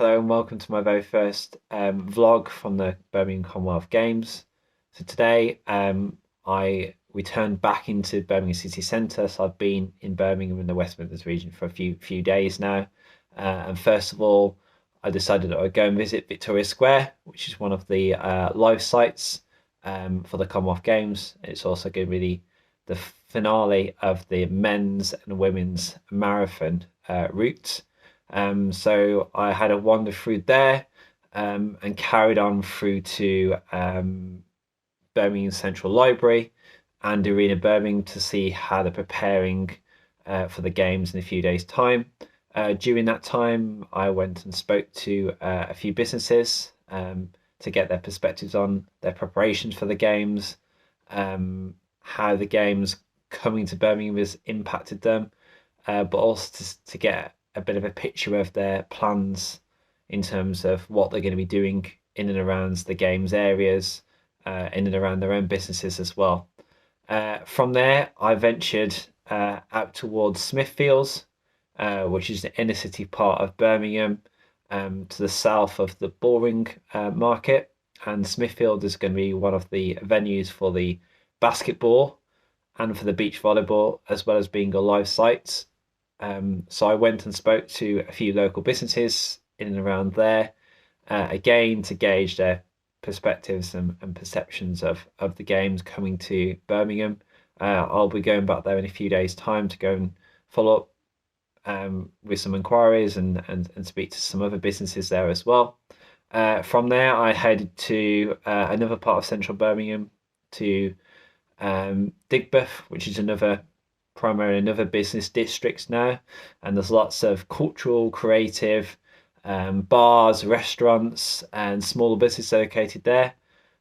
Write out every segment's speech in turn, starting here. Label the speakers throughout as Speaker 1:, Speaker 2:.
Speaker 1: Hello and welcome to my very first vlog from the Birmingham Commonwealth Games. So today I returned back into Birmingham city centre. So I've been in Birmingham in the West Midlands region for a few days now. And first of all, I decided that I'd go and visit Victoria Square, which is one of the live sites for the Commonwealth Games. It's also going to be the finale of the men's and women's marathon route. So I had a wander through there and carried on through to Birmingham Central Library and Arena Birmingham to see how they're preparing for the games in a few days' time. During that time, I went and spoke to a few businesses to get their perspectives on their preparations for the games, how the games coming to Birmingham has impacted them, but also to get a bit of a picture of their plans in terms of what they're going to be doing in and around the games areas, in and around their own businesses as well. From there, I ventured out towards Smithfield, which is the inner city part of Birmingham, to the south of the Boring market. And Smithfield is going to be one of the venues for the basketball and for the beach volleyball, as well as being a live site. So I went and spoke to a few local businesses in and around there, again to gauge their perspectives and perceptions of the games coming to Birmingham. I'll be going back there in a few days' time to go and follow up with some inquiries and speak to some other businesses there as well. From there, I headed to another part of central Birmingham, to Digbeth, which is primarily another business district now, and there's lots of cultural, creative bars, restaurants, and smaller businesses located there.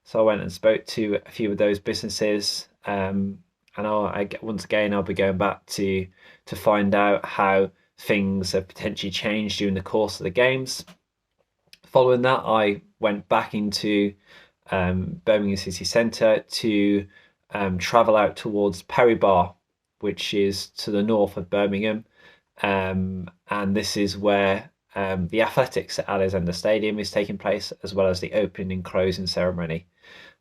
Speaker 1: So I went and spoke to a few of those businesses, and once again I'll be going back to find out how things have potentially changed during the course of the games. Following that, I went back into Birmingham city centre to travel out towards Barr, which is to the north of Birmingham, and this is where the athletics at Alexander Stadium is taking place, as well as the opening and closing ceremony.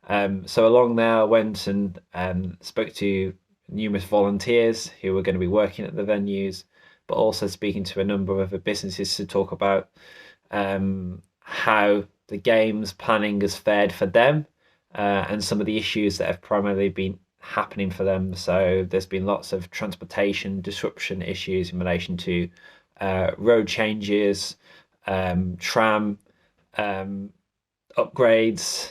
Speaker 1: So along there, I went and spoke to numerous volunteers who were going to be working at the venues, but also speaking to a number of other businesses to talk about how the games planning has fared for them, and some of the issues that have primarily been happening for them. So there's been lots of transportation disruption issues in relation to road changes, tram upgrades,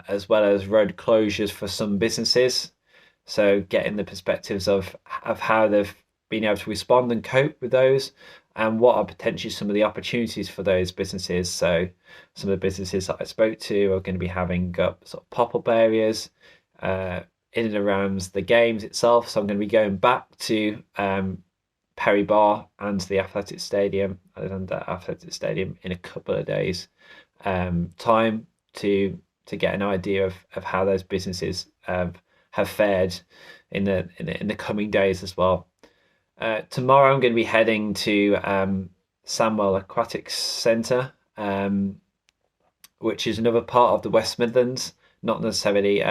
Speaker 1: as well as road closures for some businesses. So getting the perspectives of how they've been able to respond and cope with those, and what are potentially some of the opportunities for those businesses. So some of the businesses that I spoke to are going to be having sort of pop-up areas in and around the games itself. So I'm going to be going back to Barr and the Alexander Athletic Stadium in a couple of days time to get an idea of how those businesses have fared in the coming days as well. Tomorrow I'm going to be heading to Sandwell Aquatics Centre, which is another part of the West Midlands, not necessarily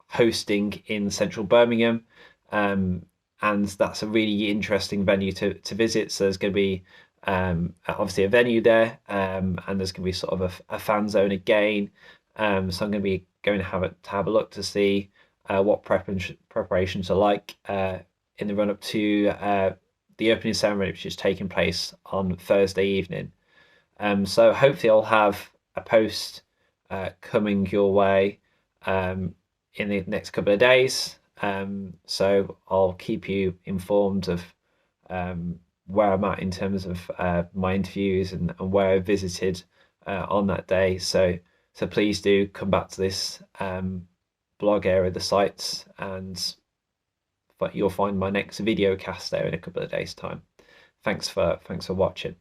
Speaker 1: hosting in central Birmingham, and that's a really interesting venue to visit. So there's going to be obviously a venue there, and there's going to be sort of a fan zone again. So I'm going to be going to have a look to see what preparations are like in the run up to the opening ceremony, which is taking place on Thursday evening. So hopefully I'll have a post coming your way in the next couple of days. So I'll keep you informed of where I'm at in terms of my interviews and where I visited on that day. So please do come back to this blog area of the sites, but you'll find my next video cast there in a couple of days' time. Thanks for watching.